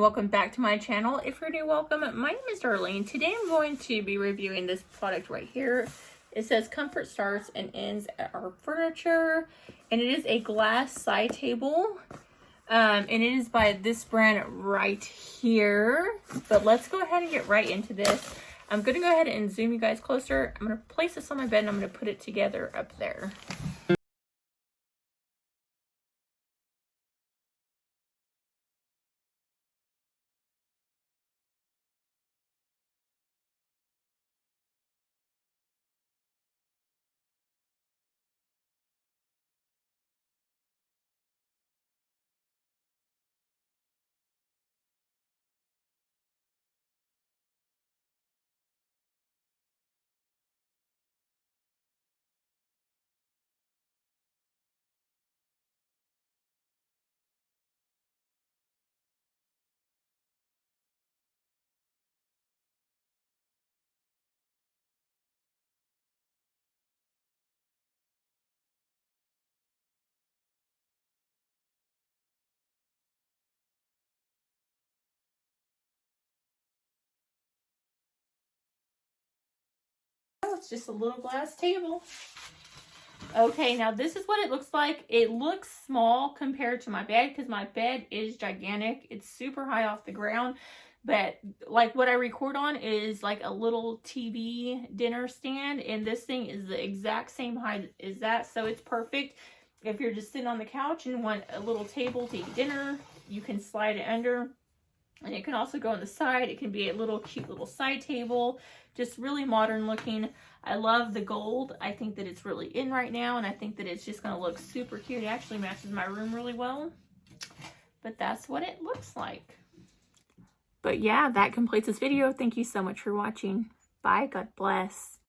welcome back to my channel. If you're new, welcome. My name is Darlene. Today I'm going to be reviewing this product right here. It says comfort starts and ends at our furniture, and it is a glass side table, and it is by this brand right here. But let's go ahead and get right into this. I'm going to go ahead and zoom you guys closer. I'm going to place this on my bed and I'm going to put it together up there. It's just a little glass table. Okay, now this is what it looks like. It looks small compared to my bed because my bed is gigantic. It's super high off the ground, but like what I record on is like a little TV dinner stand, and this thing is the exact same height as that, so it's perfect. If you're just sitting on the couch and want a little table to eat dinner, you can slide it under. And it can also go on the side. It can be a little cute little side table. Just really modern looking. I love the gold. I think that it's really in right now. And I think that it's just going to look super cute. It actually matches my room really well. But that's what it looks like. But yeah, that completes this video. Thank you so much for watching. Bye. God bless.